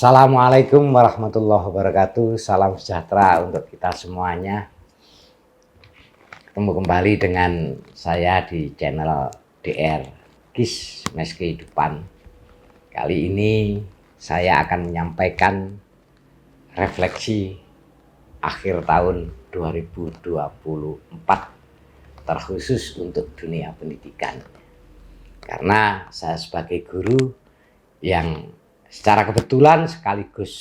Assalamualaikum warahmatullahi wabarakatuh. Salam sejahtera untuk kita semuanya. Ketemu kembali dengan saya di channel DR Kis Mes Kehidupan. Kali ini saya akan menyampaikan refleksi akhir tahun 2024 terkhusus untuk dunia pendidikan. Karena saya sebagai guru yang secara kebetulan sekaligus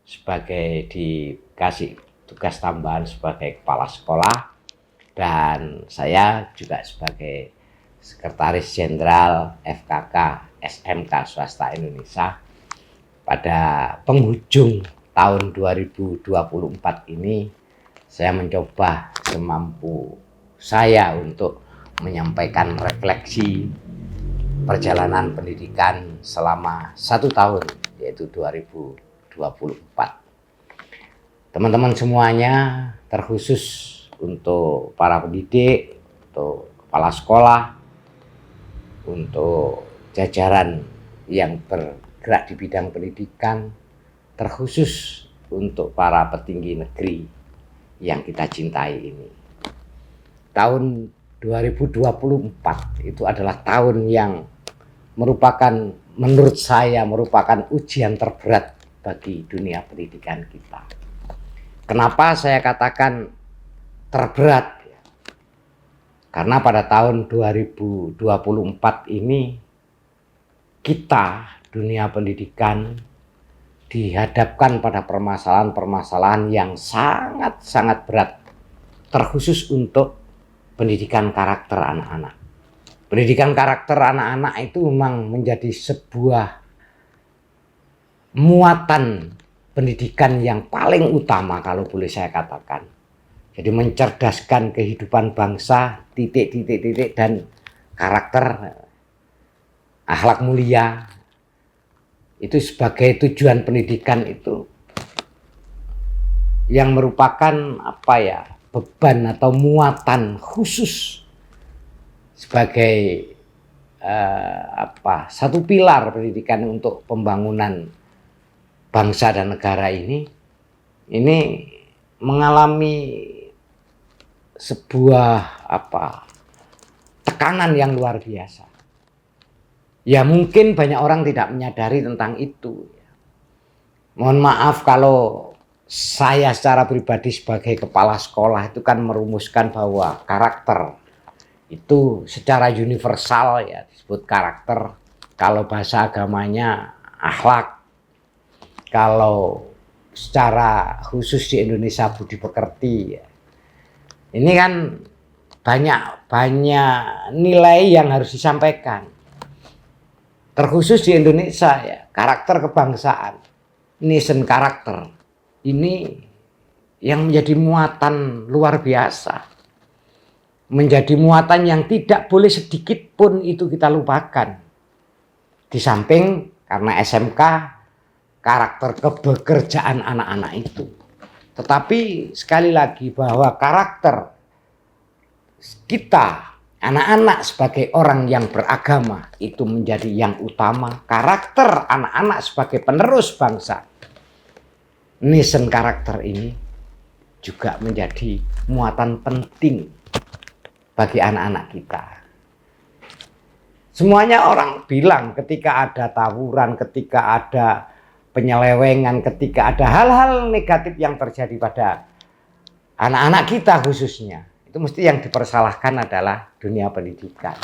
sebagai dikasih tugas tambahan sebagai kepala sekolah, dan saya juga sebagai Sekretaris Jenderal FKK SMK Swasta Indonesia. Pada penghujung tahun 2024 ini saya mencoba semampu saya untuk menyampaikan refleksi perjalanan pendidikan selama 1 tahun, yaitu 2024. Teman-teman semuanya, terkhusus untuk para pendidik, untuk kepala sekolah, untuk jajaran yang bergerak di bidang pendidikan, terkhusus untuk para petinggi negeri yang kita cintai ini. Tahun 2024 itu adalah tahun yang menurut saya merupakan ujian terberat bagi dunia pendidikan kita. Kenapa saya katakan terberat? Karena pada tahun 2024 ini kita, dunia pendidikan, dihadapkan pada permasalahan-permasalahan yang sangat-sangat berat, terkhusus untuk pendidikan karakter anak-anak. Pendidikan karakter anak-anak itu memang menjadi sebuah muatan pendidikan yang paling utama kalau boleh saya katakan. Jadi mencerdaskan kehidupan bangsa, titik-titik dan karakter, akhlak mulia, itu sebagai tujuan pendidikan itu yang merupakan beban atau muatan khusus sebagai satu pilar pendidikan untuk pembangunan bangsa dan negara ini mengalami sebuah tekanan yang luar biasa. Ya mungkin banyak orang tidak menyadari tentang itu. Mohon maaf kalau saya secara pribadi sebagai kepala sekolah itu kan merumuskan bahwa karakter itu secara universal ya disebut karakter. Kalau bahasa agamanya akhlak. Kalau secara khusus di Indonesia budi pekerti ya. Ini kan banyak nilai yang harus disampaikan. Terkhusus di Indonesia ya, karakter kebangsaan, nation karakter. Ini yang menjadi muatan luar biasa. Menjadi muatan yang tidak boleh sedikit pun itu kita lupakan. Di samping karena SMK, karakter kebekerjaan anak-anak itu. Tetapi sekali lagi bahwa karakter kita, anak-anak sebagai orang yang beragama itu menjadi yang utama. Karakter anak-anak sebagai penerus bangsa, nation karakter ini juga menjadi muatan penting bagi anak-anak kita. Semuanya orang bilang ketika ada tawuran, ketika ada penyelewengan, ketika ada hal-hal negatif yang terjadi pada anak-anak kita khususnya, itu mesti yang dipersalahkan adalah dunia pendidikan.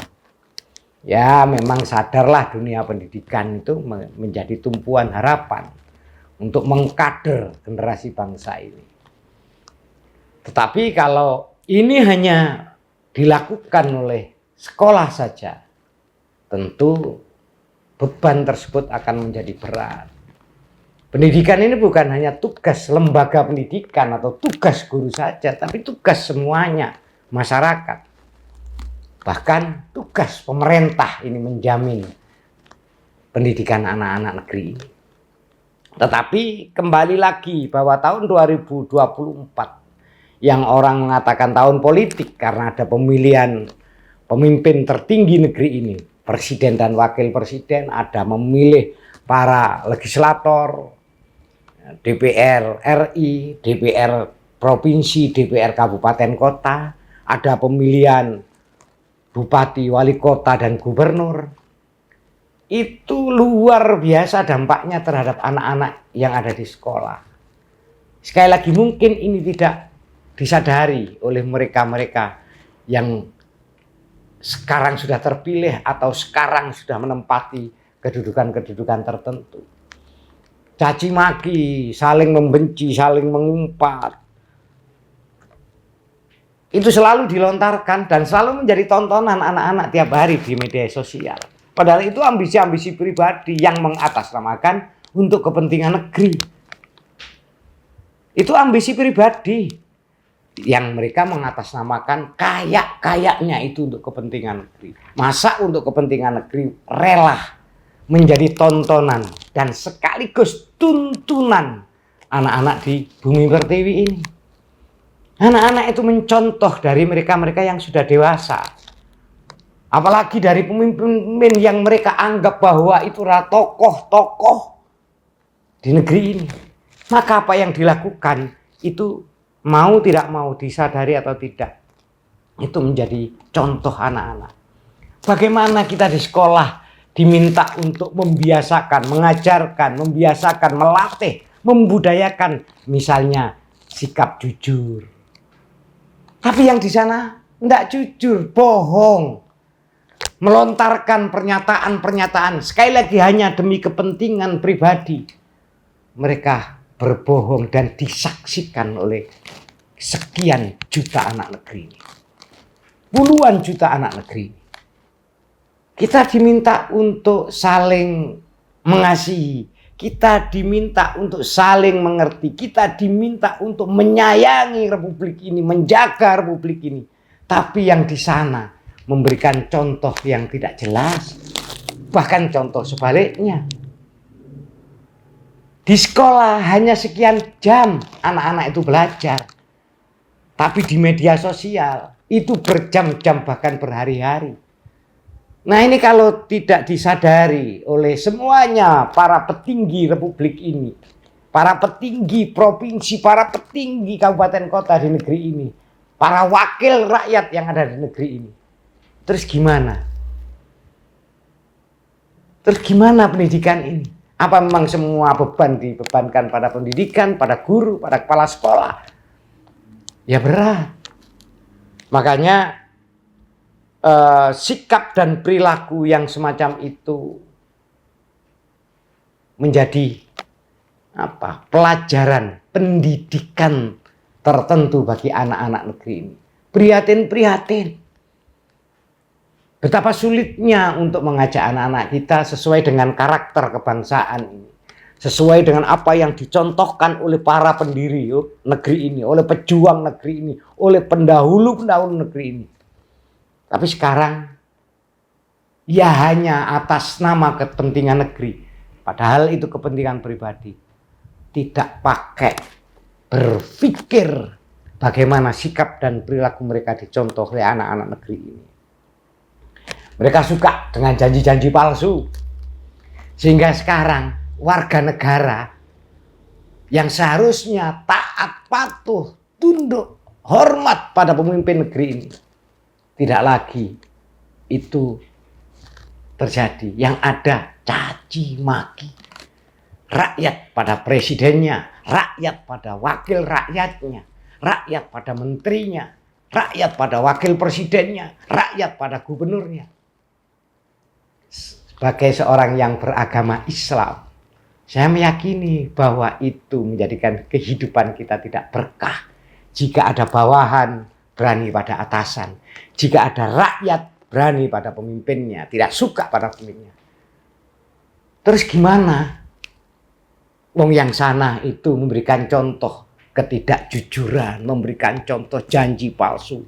Ya memang sadarlah dunia pendidikan itu menjadi tumpuan harapan untuk mengkader generasi bangsa ini. Tetapi kalau ini hanya dilakukan oleh sekolah saja, tentu beban tersebut akan menjadi berat. Pendidikan ini bukan hanya tugas lembaga pendidikan atau tugas guru saja, tapi tugas semuanya masyarakat. Bahkan tugas pemerintah ini menjamin pendidikan anak-anak negeri ini. Tetapi kembali lagi bahwa tahun 2024 yang orang mengatakan tahun politik karena ada pemilihan pemimpin tertinggi negeri ini, presiden dan wakil presiden, ada memilih para legislator, DPR RI, DPR provinsi, DPR kabupaten kota, ada pemilihan bupati, wali kota, dan gubernur. Itu luar biasa dampaknya terhadap anak-anak yang ada di sekolah. Sekali lagi, mungkin ini tidak disadari oleh mereka-mereka yang sekarang sudah terpilih atau sekarang sudah menempati kedudukan-kedudukan tertentu. Caci maki, saling membenci, saling mengumpat, itu selalu dilontarkan dan selalu menjadi tontonan anak-anak tiap hari di media sosial. Padahal itu ambisi-ambisi pribadi yang mengatasnamakan untuk kepentingan negeri. Itu ambisi pribadi yang mereka mengatasnamakan kayak-kayaknya itu untuk kepentingan negeri. Masa untuk kepentingan negeri rela menjadi tontonan dan sekaligus tuntunan anak-anak di bumi pertiwi ini. Anak-anak itu mencontoh dari mereka-mereka yang sudah dewasa. Apalagi dari pemimpin yang mereka anggap bahwa itu adalah tokoh-tokoh di negeri ini. Maka apa yang dilakukan itu mau tidak mau, disadari atau tidak, itu menjadi contoh anak-anak. Bagaimana kita di sekolah diminta untuk membiasakan, mengajarkan, membiasakan, melatih, membudayakan misalnya sikap jujur. Tapi yang di sana tidak jujur, bohong. Melontarkan pernyataan-pernyataan sekali lagi hanya demi kepentingan pribadi. Mereka berbohong dan disaksikan oleh sekian juta anak negeri ini. Puluhan juta anak negeri ini. Kita diminta untuk saling mengasihi. Kita diminta untuk saling mengerti. Kita diminta untuk menyayangi republik ini, menjaga republik ini. Tapi yang di sana memberikan contoh yang tidak jelas. Bahkan contoh sebaliknya. Di sekolah hanya sekian jam anak-anak itu belajar. Tapi di media sosial itu berjam-jam bahkan berhari-hari. Nah ini kalau tidak disadari oleh semuanya para petinggi republik ini, para petinggi provinsi, para petinggi kabupaten kota di negeri ini, para wakil rakyat yang ada di negeri ini. Terus gimana? Terus gimana pendidikan ini? Apa memang semua beban dibebankan pada pendidikan, pada guru, pada kepala sekolah? Ya berat. Makanya sikap dan perilaku yang semacam itu menjadi pelajaran pendidikan tertentu bagi anak-anak negeri ini. Prihatin. Betapa sulitnya untuk mengajak anak-anak kita sesuai dengan karakter kebangsaan ini. Sesuai dengan apa yang dicontohkan oleh para pendiri negeri ini, oleh pejuang negeri ini, oleh pendahulu-pendahulu negeri ini. Tapi sekarang ya hanya atas nama kepentingan negeri. Padahal itu kepentingan pribadi. Tidak pakai berpikir bagaimana sikap dan perilaku mereka dicontoh oleh anak-anak negeri ini. Mereka suka dengan janji-janji palsu. Sehingga sekarang warga negara yang seharusnya taat, patuh, tunduk, hormat pada pemimpin negeri ini, tidak lagi itu terjadi. Yang ada caci maki. Rakyat pada presidennya, rakyat pada wakil rakyatnya, rakyat pada menterinya, rakyat pada wakil presidennya, rakyat pada gubernurnya. Sebagai seorang yang beragama Islam, saya meyakini bahwa itu menjadikan kehidupan kita tidak berkah. Jika ada bawahan berani pada atasan, jika ada rakyat berani pada pemimpinnya, tidak suka pada pemimpinnya. Terus gimana? Wong yang sana itu memberikan contoh ketidakjujuran, memberikan contoh janji palsu,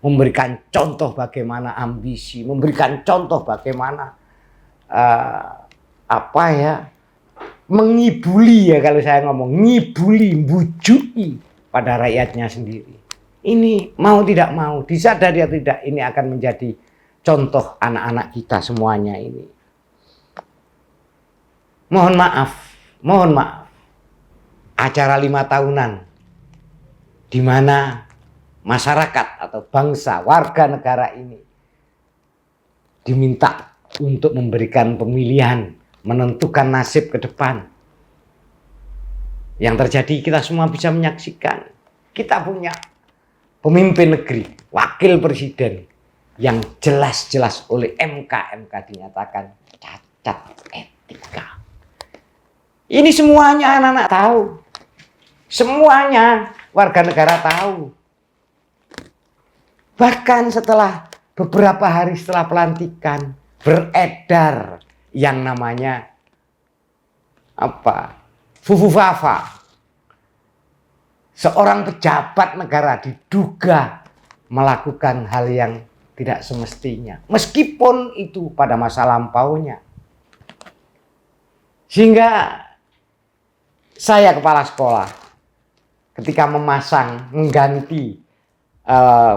memberikan contoh bagaimana ambisi, memberikan contoh bagaimana mengibuli, ya kalau saya ngomong, ngibuli, bujuki pada rakyatnya sendiri. Ini mau tidak mau, disadari atau tidak, ini akan menjadi contoh anak-anak kita semuanya ini. mohon maaf, acara 5 tahunan di mana masyarakat atau bangsa, warga negara ini diminta untuk memberikan pemilihan, menentukan nasib ke depan. Yang terjadi kita semua bisa menyaksikan, kita punya pemimpin negeri, wakil presiden yang jelas-jelas oleh MK dinyatakan cacat etika. Ini semuanya anak-anak tahu. Semuanya warga negara tahu. Bahkan setelah beberapa hari setelah pelantikan beredar yang namanya Fufufafa. Seorang pejabat negara diduga melakukan hal yang tidak semestinya. Meskipun itu pada masa lampaunya. Sehingga saya kepala sekolah ketika mengganti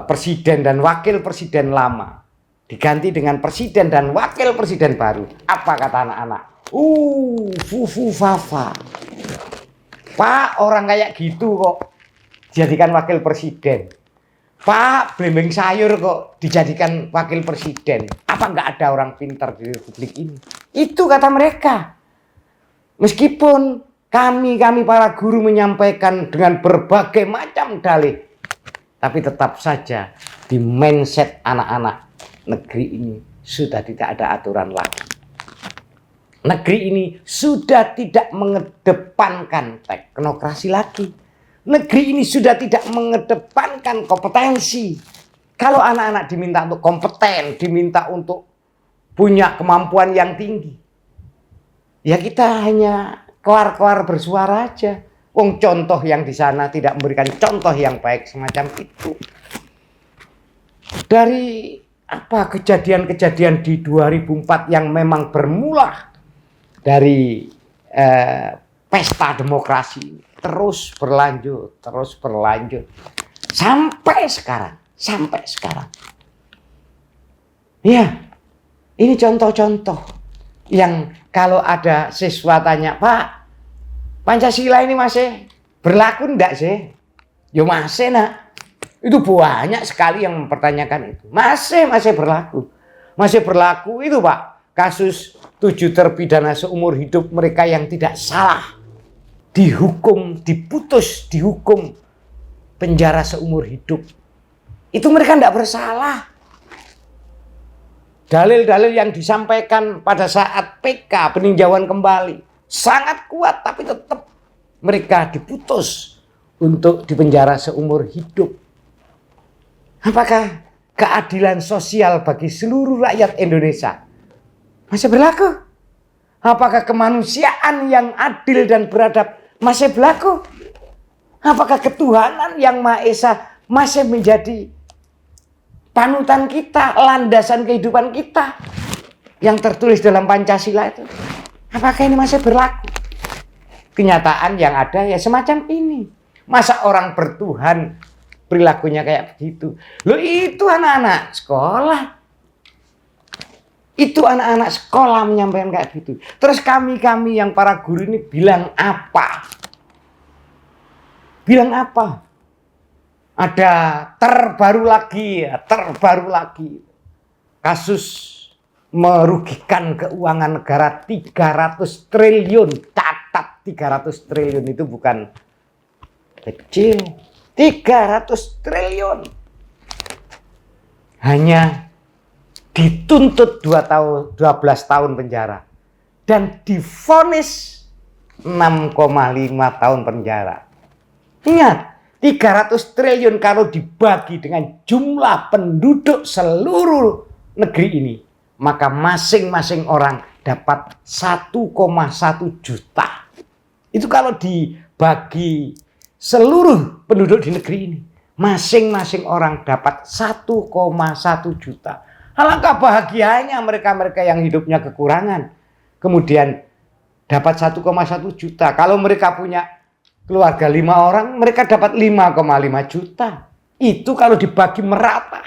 presiden dan wakil presiden lama diganti dengan presiden dan wakil presiden baru, apa kata anak-anak? Fufufafa. Pak, orang kayak gitu kok dijadikan wakil presiden. Pak, belimbing sayur kok dijadikan wakil presiden. Apa nggak ada orang pintar di republik ini? Itu kata mereka. Meskipun kami para guru menyampaikan dengan berbagai macam dalih, tapi tetap saja di mindset anak-anak negeri ini sudah tidak ada aturan lagi. Negeri ini sudah tidak mengedepankan teknokrasi lagi. Negeri ini sudah tidak mengedepankan kompetensi. Kalau anak-anak diminta untuk kompeten, diminta untuk punya kemampuan yang tinggi, ya kita hanya keluar bersuara aja. Wong contoh yang di sana tidak memberikan contoh yang baik semacam itu. Dari kejadian-kejadian di 2004 yang memang bermula dari pesta demokrasi terus berlanjut sampai sekarang. Ya, ini contoh-contoh yang kalau ada siswa tanya, Pak, Pancasila ini masih berlaku enggak sih? Ya masih, nak. Itu banyak sekali yang mempertanyakan itu. Masih berlaku. Masih berlaku itu, Pak. Kasus 7 terpidana seumur hidup mereka yang tidak salah. Dihukum penjara seumur hidup. Itu mereka tidak bersalah. Dalil-dalil yang disampaikan pada saat PK, peninjauan kembali, sangat kuat, tapi tetap mereka diputus untuk dipenjara seumur hidup. Apakah keadilan sosial bagi seluruh rakyat Indonesia masih berlaku? Apakah kemanusiaan yang adil dan beradab masih berlaku? Apakah ketuhanan yang Maha Esa masih menjadi panutan kita, landasan kehidupan kita yang tertulis dalam Pancasila itu? Apakah ini masih berlaku? Kenyataan yang ada ya semacam ini. Masa orang bertuhan perilakunya kayak begitu? Loh, itu anak-anak sekolah. Itu anak-anak sekolah menyampaikan kayak gitu. Terus kami yang para guru ini bilang apa? Ada terbaru lagi kasus merugikan keuangan negara 300 triliun. Catat, 300 triliun itu bukan kecil. 300 triliun. Hanya dituntut 12 tahun penjara dan divonis 6,5 tahun penjara. Ingat, 300 triliun kalau dibagi dengan jumlah penduduk seluruh negeri ini, maka masing-masing orang dapat 1,1 juta. Itu kalau dibagi seluruh penduduk di negeri ini, masing-masing orang dapat 1,1 juta. Alangkah bahagianya mereka-mereka yang hidupnya kekurangan, kemudian dapat 1,1 juta. Kalau mereka punya keluarga 5 orang, mereka dapat 5,5 juta. Itu kalau dibagi merata.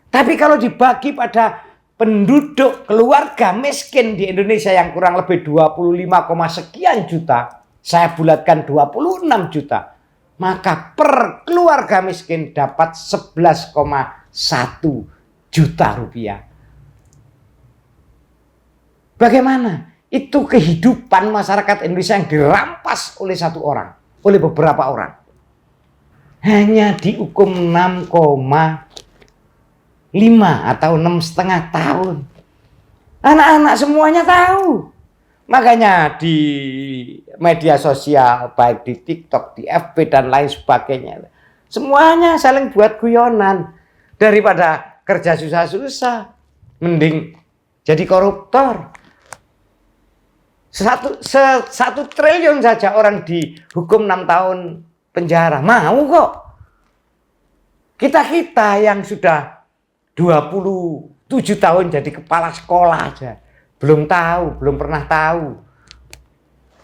Tapi kalau dibagi pada penduduk keluarga miskin di Indonesia yang kurang lebih 25, sekian juta, saya bulatkan 26 juta, maka per keluarga miskin dapat 11,1 juta rupiah. Bagaimana? Itu kehidupan masyarakat Indonesia yang dirampas oleh satu orang, oleh beberapa orang. Hanya dihukum 6,5 atau 6,5 tahun. Anak-anak semuanya tahu. Makanya di media sosial, baik di TikTok, di FB, dan lain sebagainya, semuanya saling buat guyonan. Daripada kerja susah-susah, mending jadi koruptor. 1 triliun saja orang dihukum 6 tahun penjara. Mau kok. Kita yang sudah 27 tahun jadi kepala sekolah aja belum tahu, belum pernah tahu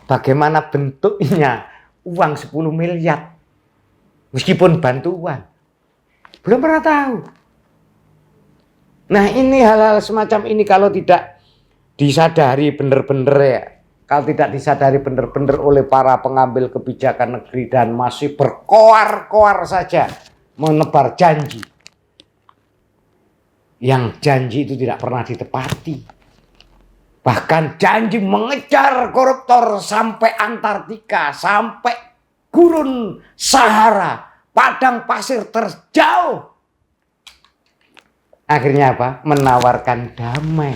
bagaimana bentuknya uang 10 miliar meskipun bantuan. Belum pernah tahu. Nah, ini hal-hal semacam ini kalau tidak disadari benar-benar ya, kalau tidak disadari benar-benar oleh para pengambil kebijakan negeri dan masih berkoar-koar saja menebar janji, yang janji itu tidak pernah ditepati. Bahkan janji mengejar koruptor sampai Antartika, sampai gurun Sahara, padang pasir terjauh. Akhirnya apa? Menawarkan damai.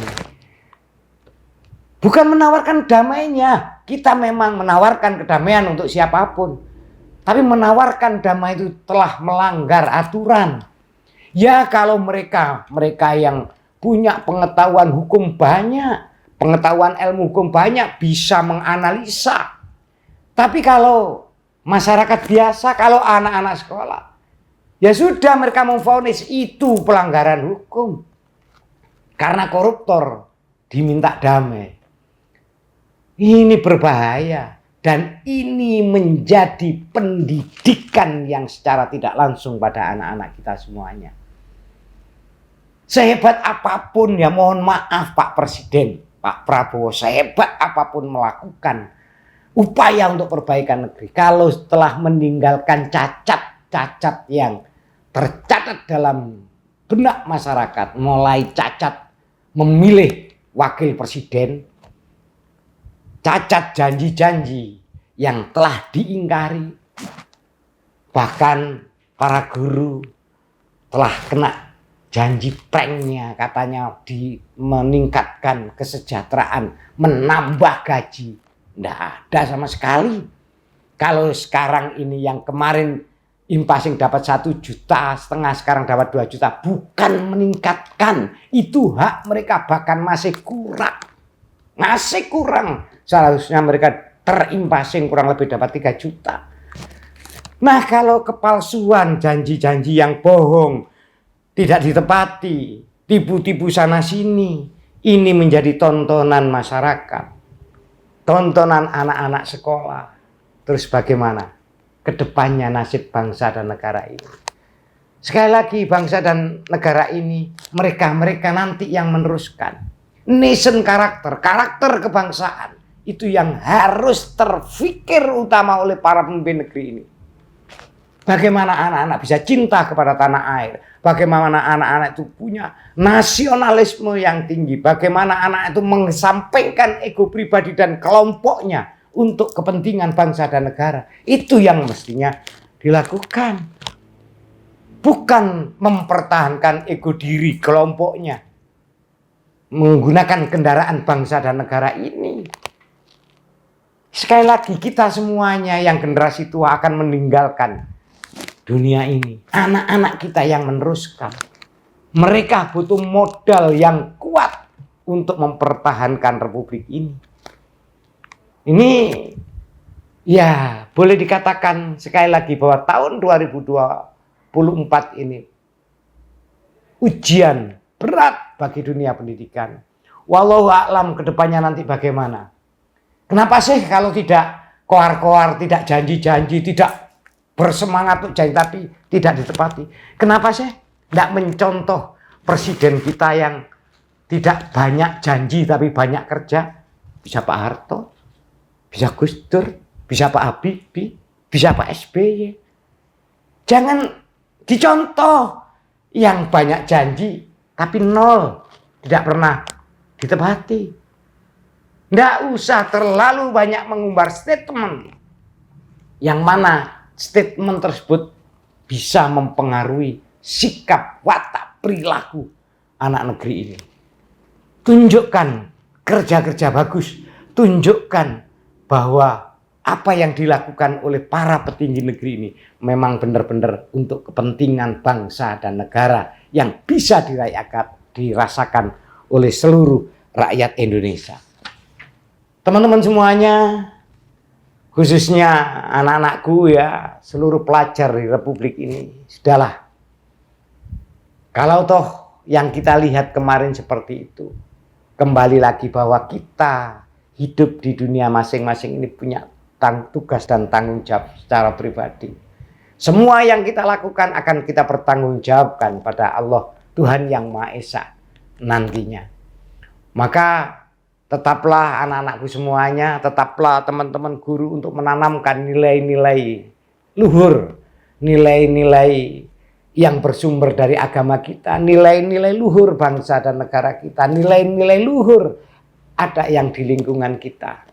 Bukan menawarkan damainya. Kita memang menawarkan kedamaian untuk siapapun. Tapi menawarkan damai itu telah melanggar aturan. Ya, kalau mereka yang punya pengetahuan hukum banyak, pengetahuan ilmu hukum banyak, bisa menganalisa. Tapi kalau masyarakat biasa, kalau anak-anak sekolah, ya sudah, mereka memvonis itu pelanggaran hukum. Karena koruptor diminta damai. Ini berbahaya. Dan ini menjadi pendidikan yang secara tidak langsung pada anak-anak kita semuanya. Sehebat apapun, ya mohon maaf Pak Presiden, Pak Prabowo, sehebat apapun melakukan upaya untuk perbaikan negeri, kalau setelah meninggalkan cacat-cacat yang tercatat dalam benak masyarakat, mulai cacat memilih wakil presiden, cacat janji-janji yang telah diingkari, bahkan para guru telah kena janji pranknya, katanya meningkatkan kesejahteraan, menambah gaji. Tidak ada sama sekali. Kalau sekarang ini yang kemarin impasing dapat 1,5 juta, sekarang dapat 2 juta, bukan meningkatkan. Itu hak mereka, bahkan masih kurang. Masih kurang. Seharusnya mereka terimpasing kurang lebih dapat 3 juta. Nah, kalau kepalsuan, janji-janji yang bohong, tidak ditepati, tipu-tipu sana sini, ini menjadi tontonan masyarakat, tontonan anak-anak sekolah. Terus bagaimana kedepannya nasib bangsa dan negara ini? Sekali lagi, bangsa dan negara ini, mereka nanti yang meneruskan. Nation karakter kebangsaan, itu yang harus terfikir utama oleh para pemimpin negeri ini. Bagaimana anak-anak bisa cinta kepada tanah air. Bagaimana anak-anak itu punya nasionalisme yang tinggi. Bagaimana anak itu mengesampingkan ego pribadi dan kelompoknya untuk kepentingan bangsa dan negara. Itu yang mestinya dilakukan. Bukan mempertahankan ego diri kelompoknya. Menggunakan kendaraan bangsa dan negara ini. Sekali lagi, kita semuanya yang generasi tua akan meninggalkan dunia ini. Anak-anak kita yang meneruskan. Mereka butuh modal yang kuat untuk mempertahankan republik ini. Ini ya boleh dikatakan sekali lagi bahwa tahun 2024 ini ujian berat bagi dunia pendidikan. Wallahu a'lam kedepannya nanti bagaimana. Kenapa sih kalau tidak koar-koar, tidak janji-janji, tidak bersemangat untuk janji tapi tidak ditepati? Kenapa sih tidak mencontoh presiden kita yang tidak banyak janji tapi banyak kerja, bisa Pak Harto, bisa Gus Dur, bisa Pak Habibie, bisa Pak SBY. Jangan dicontoh yang banyak janji tapi nol, tidak pernah ditepati. Tidak usah terlalu banyak mengumbar statement yang mana statement tersebut bisa mempengaruhi sikap, watak, perilaku anak negeri ini. Tunjukkan kerja-kerja bagus, tunjukkan bahwa apa yang dilakukan oleh para petinggi negeri ini memang benar-benar untuk kepentingan bangsa dan negara yang bisa dirasakan oleh seluruh rakyat Indonesia. Teman-teman semuanya, khususnya anak-anakku ya, seluruh pelajar di Republik ini, sudahlah. Kalau toh yang kita lihat kemarin seperti itu, kembali lagi bahwa kita hidup di dunia masing-masing ini punya tugas dan tanggung jawab secara pribadi. Semua yang kita lakukan akan kita pertanggungjawabkan pada Allah Tuhan Yang Maha Esa nantinya. Maka tetaplah anak-anakku semuanya, tetaplah teman-teman guru untuk menanamkan nilai-nilai luhur, nilai-nilai yang bersumber dari agama kita, nilai-nilai luhur bangsa dan negara kita, nilai-nilai luhur ada yang di lingkungan kita.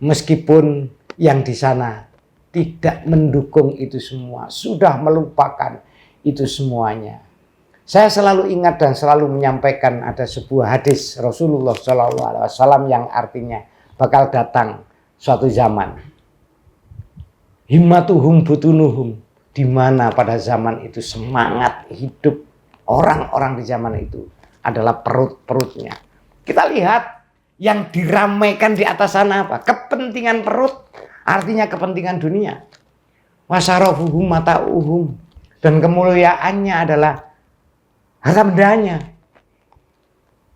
Meskipun yang di sana tidak mendukung itu semua, sudah melupakan itu semuanya. Saya selalu ingat dan selalu menyampaikan ada sebuah hadis Rasulullah SAW yang artinya bakal datang suatu zaman. Himmatuhum butunuhum, di mana pada zaman itu semangat hidup orang-orang di zaman itu adalah perut-perutnya. Kita lihat yang diramaikan di atas sana apa? Kepentingan perut, artinya kepentingan dunia. Wasarofuhum mata'uhum, dan kemuliaannya adalah harta bendanya,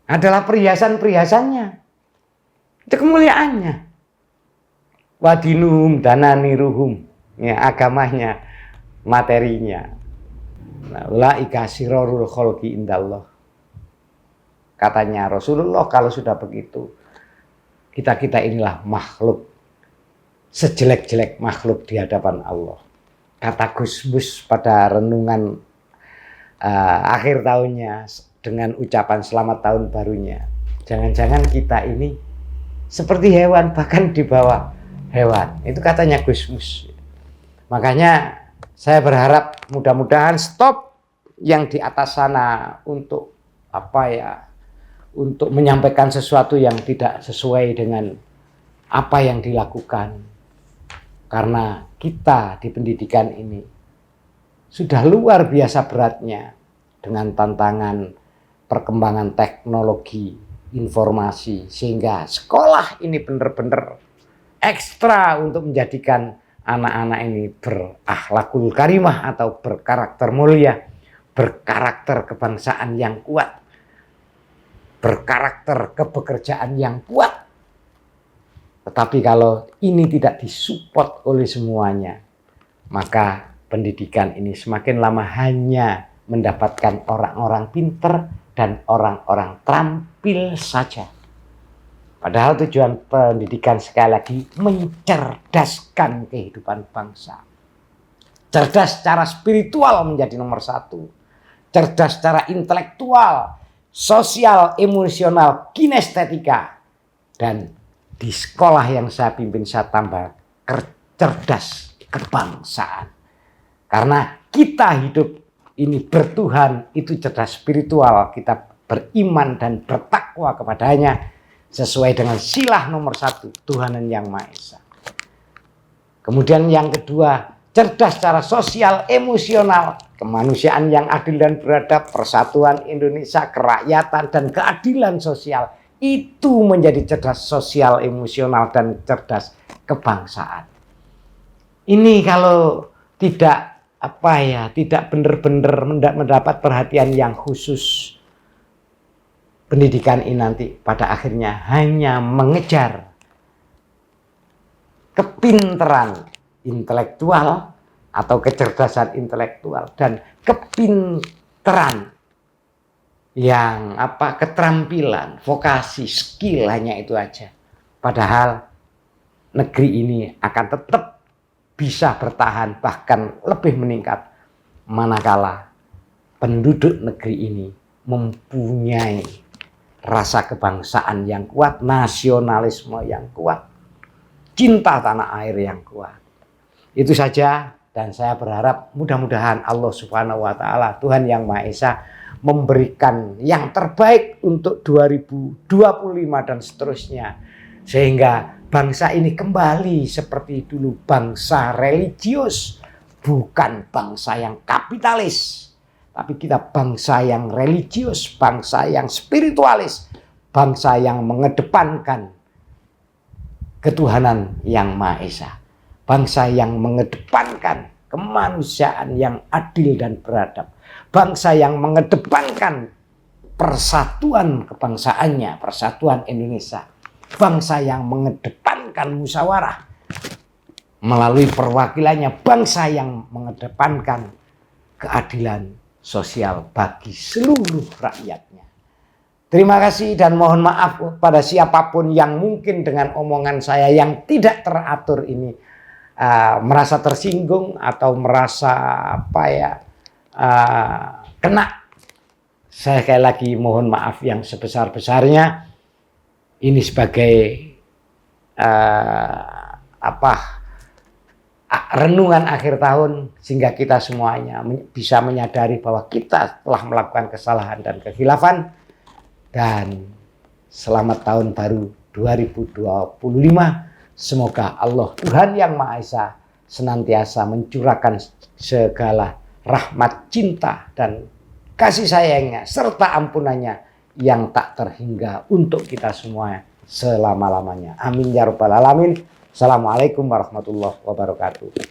adalah perhiasan-perhiasannya. Itu kemuliaannya. Wadinuhum dananiruhum, ya, agamanya, materinya. Ulaika sirorul kholqi indallah. Katanya Rasulullah, kalau sudah begitu, kita inilah makhluk, sejelek-jelek makhluk di hadapan Allah. Kata Gus Mus pada renungan akhir tahunnya dengan ucapan selamat tahun barunya. Jangan-jangan kita ini seperti hewan, bahkan di bawah hewan. Itu katanya Gus Mus. Makanya saya berharap mudah-mudahan stop yang di atas sana untuk untuk menyampaikan sesuatu yang tidak sesuai dengan apa yang dilakukan. Karena kita di pendidikan ini sudah luar biasa beratnya dengan tantangan perkembangan teknologi informasi, sehingga sekolah ini benar-benar ekstra untuk menjadikan anak-anak ini berakhlakul karimah atau berkarakter mulia, berkarakter kebangsaan yang kuat, berkarakter kepekerjaan yang kuat. Tetapi kalau ini tidak disupport oleh semuanya, maka pendidikan ini semakin lama hanya mendapatkan orang-orang pinter dan orang-orang terampil saja. Padahal tujuan pendidikan sekali lagi mencerdaskan kehidupan bangsa. Cerdas secara spiritual menjadi nomor satu. Cerdas secara intelektual, sosial, emosional, kinestetika. Dan di sekolah yang saya pimpin saya tambah cerdas kebangsaan. Karena kita hidup ini bertuhan, itu cerdas spiritual. Kita beriman dan bertakwa kepadanya sesuai dengan silah nomor satu, Tuhanan Yang Maha Esa. Kemudian yang kedua, cerdas secara sosial, emosional, kemanusiaan yang adil dan beradab, persatuan Indonesia, kerakyatan dan keadilan sosial. Itu menjadi cerdas sosial, emosional dan cerdas kebangsaan. Ini kalau tidak tidak benar-benar mendapat perhatian yang khusus, pendidikan ini nanti pada akhirnya hanya mengejar kepinteran intelektual atau kecerdasan intelektual dan kepinteran yang keterampilan, vokasi, skill hanya itu aja. Padahal negeri ini akan tetap bisa bertahan bahkan lebih meningkat manakala penduduk negeri ini mempunyai rasa kebangsaan yang kuat, nasionalisme yang kuat, cinta tanah air yang kuat. Itu saja, dan saya berharap mudah-mudahan Allah Subhanahu wa taala, Tuhan yang Maha Esa, memberikan yang terbaik untuk 2025 dan seterusnya, sehingga bangsa ini kembali seperti dulu, bangsa religius, bukan bangsa yang kapitalis, tapi kita bangsa yang religius, bangsa yang spiritualis, bangsa yang mengedepankan ketuhanan yang Maha Esa, bangsa yang mengedepankan kemanusiaan yang adil dan beradab, bangsa yang mengedepankan persatuan kebangsaannya, persatuan Indonesia, bangsa yang mengedepankan musyawarah melalui perwakilannya, bangsa yang mengedepankan keadilan sosial bagi seluruh rakyatnya. Terima kasih dan mohon maaf pada siapapun yang mungkin dengan omongan saya yang tidak teratur ini merasa tersinggung atau merasa kena. Saya sekali lagi mohon maaf yang sebesar-besarnya. Ini sebagai renungan akhir tahun, sehingga kita semuanya bisa menyadari bahwa kita telah melakukan kesalahan dan kekhilafan. Dan selamat tahun baru 2025. Semoga Allah Tuhan yang Maha Esa senantiasa mencurahkan segala rahmat, cinta, dan kasih sayangnya serta ampunannya yang tak terhingga untuk kita semua selama-lamanya. Amin ya rabbal alamin. Assalamualaikum warahmatullahi wabarakatuh.